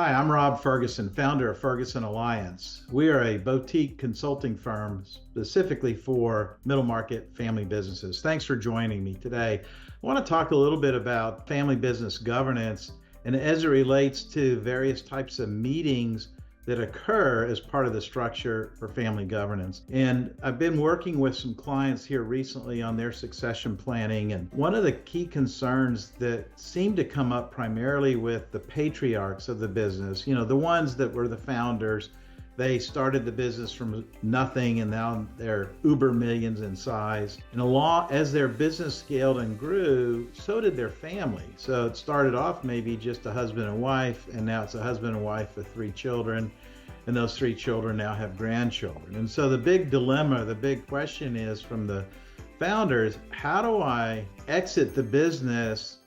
Hi, I'm Rob Ferguson, founder of Ferguson Alliance. We are a boutique consulting firm specifically for middle market family businesses. Thanks for joining me today. I want to talk a little bit about family business governance and as it relates to various types of meetings that occur as part of the structure for family governance. And I've been working with some clients here recently on their succession planning. And one of the key concerns that seem to come up primarily with the patriarchs of the business, the ones that were the founders, they started the business from nothing and now they're uber millions in size. And as their business scaled and grew, so did their family. So it started off maybe just a husband and wife, and now it's a husband and wife with 3 children. And those 3 children now have grandchildren. And so the big dilemma, the big question is from the founders, how do I exit the business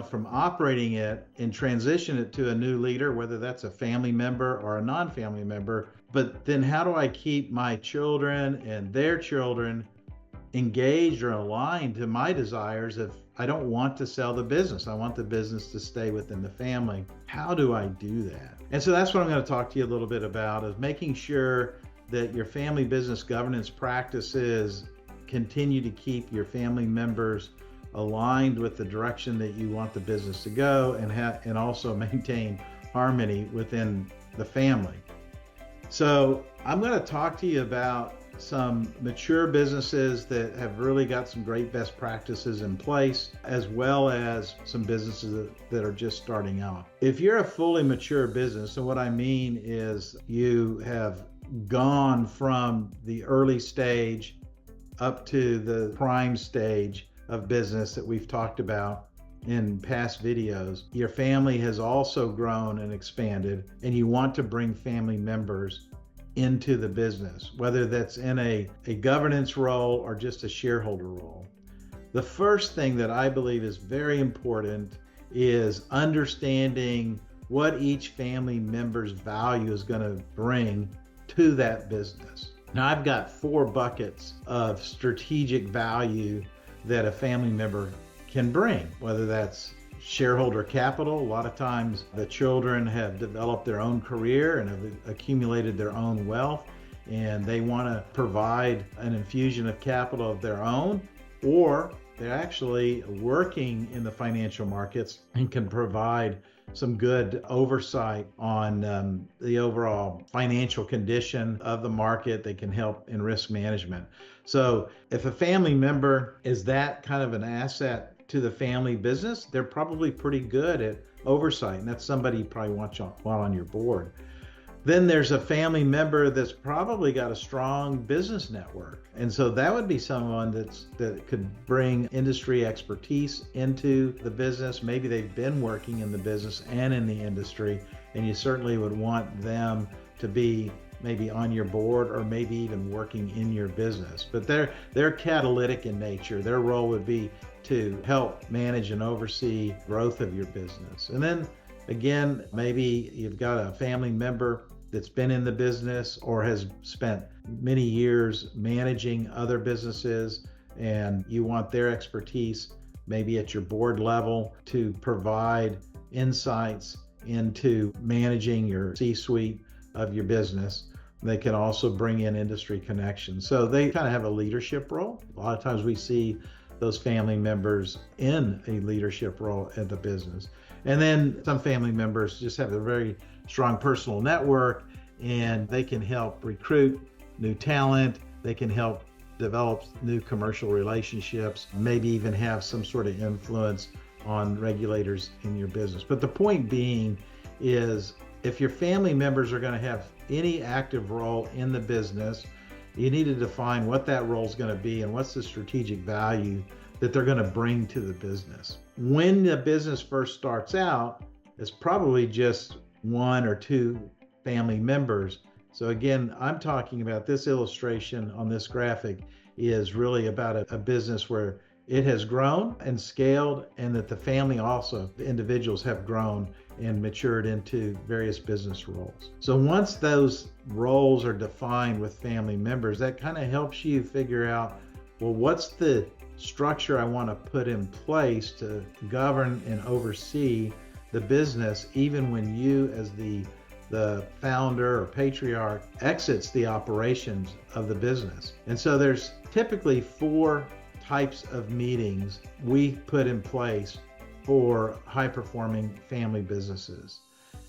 from operating it and transition it to a new leader, whether that's a family member or a non-family member, but then how do I keep my children and their children engaged or aligned to my desires if I don't want to sell the business? I want the business to stay within the family. How do I do that? And so that's what I'm going to talk to you a little bit about, is making sure that your family business governance practices continue to keep your family members aligned with the direction that you want the business to go, and also maintain harmony within the family. So I'm going to talk to you about some mature businesses that have really got some great best practices in place, as well as some businesses that are just starting out. If you're a fully mature business, and what I mean is you have gone from the early stage up to the prime stage of business that we've talked about in past videos, your family has also grown and expanded, and you want to bring family members into the business, whether that's in a governance role or just a shareholder role. The first thing that I believe is very important is understanding what each family member's value is going to bring to that business. Now, I've got 4 buckets of strategic value that a family member can bring, whether that's shareholder capital. A lot of times the children have developed their own career and have accumulated their own wealth, and they want to provide an infusion of capital of their own, or they're actually working in the financial markets and can provide some good oversight on the overall financial condition of the market. They can help in risk management. So if a family member is that kind of an asset to the family business, they're probably pretty good at oversight, and that's somebody you probably want while on your board. Then there's a family member that's probably got a strong business network, and so that would be someone that could bring industry expertise into the business. Maybe they've been working in the business and in the industry, and you certainly would want them to be maybe on your board or maybe even working in your business. But they're catalytic in nature. Their role would be to help manage and oversee growth of your business. And then again, maybe you've got a family member that's been in the business or has spent many years managing other businesses, and you want their expertise maybe at your board level to provide insights into managing your C-suite of your business. They can also bring in industry connections. So they kind of have a leadership role. A lot of times we see those family members in a leadership role at the business. And then some family members just have a very strong personal network, and they can help recruit new talent. They can help develop new commercial relationships, maybe even have some sort of influence on regulators in your business. But the point being is, if your family members are going to have any active role in the business, you need to define what that role is going to be and what's the strategic value that they're going to bring to the business. When the business first starts out, it's probably just 1 or 2 family members. So again, I'm talking about this illustration on this graphic is really about a business where it has grown and scaled, and that the family also, the individuals, have grown and matured into various business roles. So once those roles are defined with family members, that kind of helps you figure out, well, what's the structure I want to put in place to govern and oversee the business even when you as the founder or patriarch exits the operations of the business. And so there's typically 4 types of meetings we put in place for high-performing family businesses.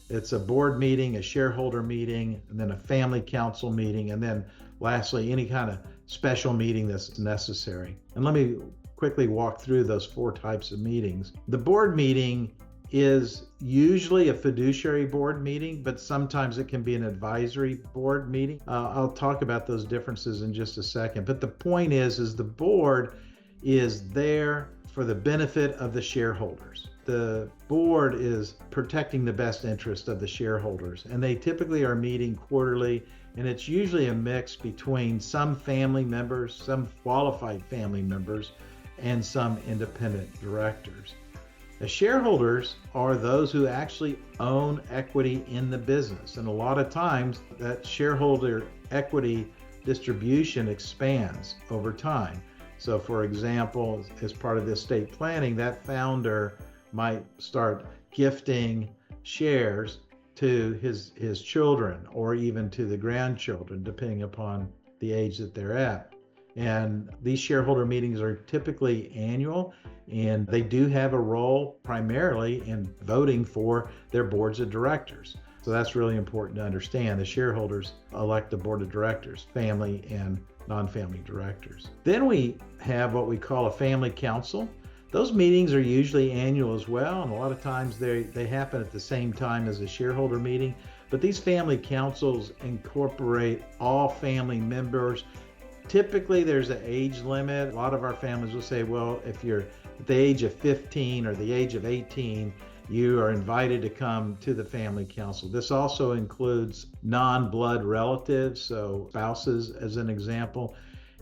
It's a board meeting, a shareholder meeting, and then a family council meeting, and then lastly, any kind of special meeting that's necessary. And let me quickly walk through those 4 types of meetings. The board meeting is usually a fiduciary board meeting, but sometimes it can be an advisory board meeting. I'll talk about those differences in just a second. But the point is the board is there for the benefit of the shareholders. The board is protecting the best interest of the shareholders, and they typically are meeting quarterly, and it's usually a mix between some family members, some qualified family members, and some independent directors. The shareholders are those who actually own equity in the business, and a lot of times that shareholder equity distribution expands over time. So for example, as part of the estate planning, that founder might start gifting shares to his children or even to the grandchildren, depending upon the age that they're at. And these shareholder meetings are typically annual, and they do have a role primarily in voting for their boards of directors. So that's really important to understand. The shareholders elect the board of directors, family and non-family directors. Then we have what we call a family council. Those meetings are usually annual as well, and a lot of times they happen at the same time as a shareholder meeting. But these family councils incorporate all family members. Typically, there's an age limit. A lot of our families will say, well, if you're at the age of 15 or the age of 18, you are invited to come to the family council. This also includes non-blood relatives, so spouses as an example.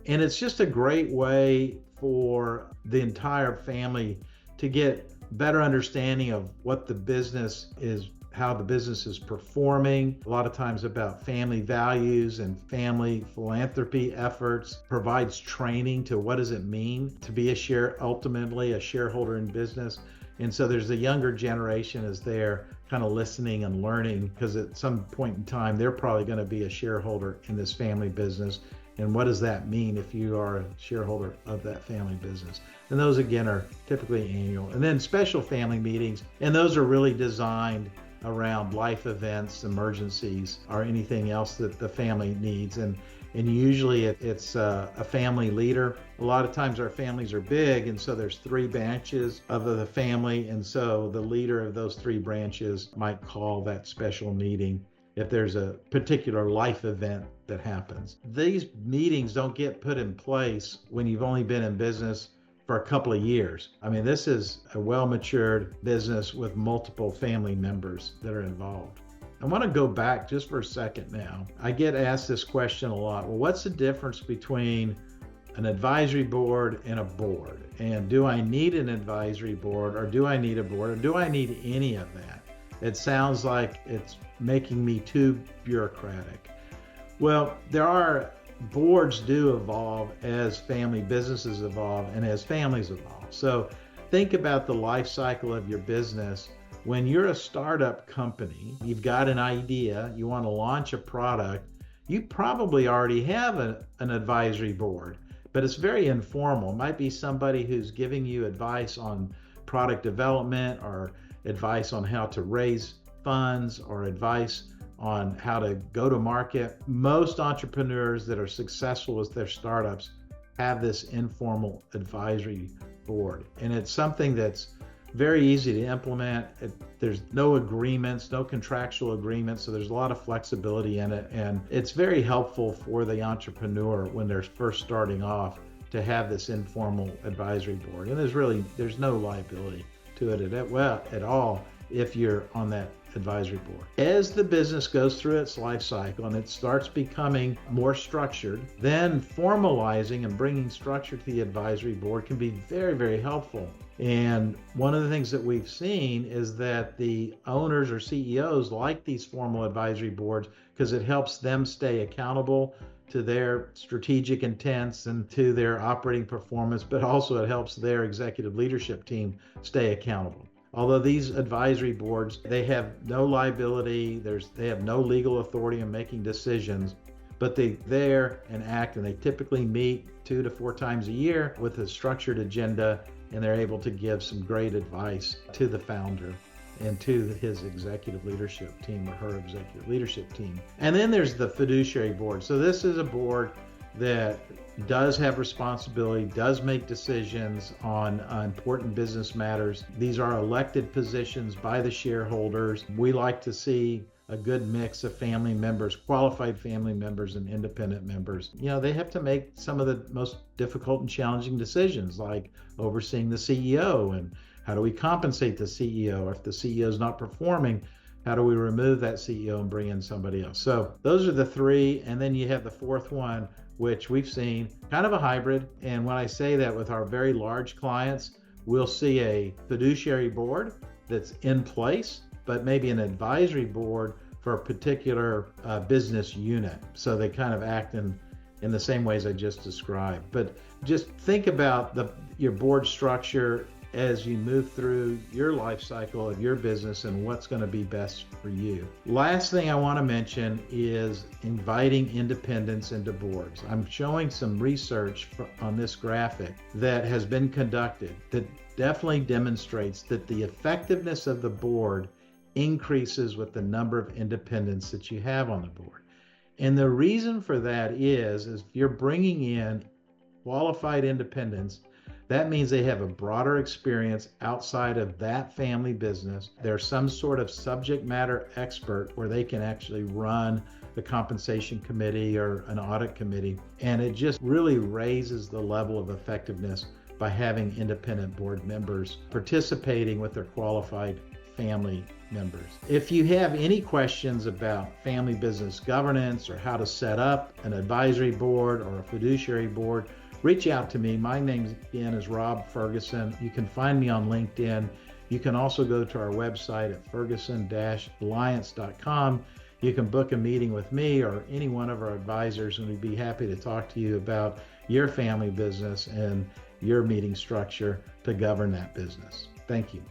And it's just a great way for the entire family to get better understanding of what the business is, how the business is performing, a lot of times about family values and family philanthropy efforts, provides training to what does it mean to be ultimately a shareholder in business. And so there's the younger generation is there kind of listening and learning, because at some point in time, they're probably going to be a shareholder in this family business. And what does that mean if you are a shareholder of that family business? And those again are typically annual. And then special family meetings, and those are really designed around life events, emergencies, or anything else that the family needs. And usually it's a family leader. A lot of times our families are big, and so there's 3 branches of the family. And so the leader of those 3 branches might call that special meeting if there's a particular life event that happens. These meetings don't get put in place when you've only been in business for a couple of years. I mean, this is a well-matured business with multiple family members that are involved. I want to go back just for a second now. I get asked this question a lot. Well, what's the difference between an advisory board and a board? And do I need an advisory board, or do I need a board, or do I need any of that? It sounds like it's making me too bureaucratic. Well, boards do evolve as family businesses evolve and as families evolve. So think about the life cycle of your business. When you're a startup company, you've got an idea, you want to launch a product, you probably already have an advisory board, but it's very informal. It might be somebody who's giving you advice on product development, or advice on how to raise funds, or advice on how to go to market. Most entrepreneurs that are successful with their startups have this informal advisory board, and it's something that's very easy to implement. There's no agreements, no contractual agreements, so there's a lot of flexibility in it, and it's very helpful for the entrepreneur when they're first starting off to have this informal advisory board. And there's no liability to it at all if you're on that advisory board. As the business goes through its life cycle and it starts becoming more structured, then formalizing and bringing structure to the advisory board can be very, very helpful. And one of the things that we've seen is that the owners or CEOs like these formal advisory boards because it helps them stay accountable to their strategic intents and to their operating performance, but also it helps their executive leadership team stay accountable. Although these advisory boards, they have no liability, they have no legal authority in making decisions, but they're there and act, and they typically meet 2 to 4 times a year with a structured agenda, and they're able to give some great advice to the founder and to his executive leadership team or her executive leadership team. And then there's the fiduciary board. So this is a board that does have responsibility, does make decisions on important business matters. These are elected positions by the shareholders. We like to see a good mix of family members, qualified family members, and independent members. They have to make some of the most difficult and challenging decisions, like overseeing the CEO, and how do we compensate the CEO? If the CEO is not performing, how do we remove that CEO and bring in somebody else? So those are the 3. And then you have the 4th one, which we've seen kind of a hybrid. And when I say that, with our very large clients, we'll see a fiduciary board that's in place, but maybe an advisory board for a particular business unit. So they kind of act in the same ways I just described. But just think about your board structure as you move through your life cycle of your business and what's going to be best for you. Last thing I want to mention is inviting independents into boards. I'm showing some research on this graphic that has been conducted that definitely demonstrates that the effectiveness of the board increases with the number of independents that you have on the board. And the reason for that is if you're bringing in qualified independents, that means they have a broader experience outside of that family business. They're some sort of subject matter expert where they can actually run the compensation committee or an audit committee. And it just really raises the level of effectiveness by having independent board members participating with their qualified family members. If you have any questions about family business governance or how to set up an advisory board or a fiduciary board, reach out to me. My name again is Rob Ferguson. You can find me on LinkedIn. You can also go to our website at ferguson-alliance.com. You can book a meeting with me or any one of our advisors, and we'd be happy to talk to you about your family business and your meeting structure to govern that business. Thank you.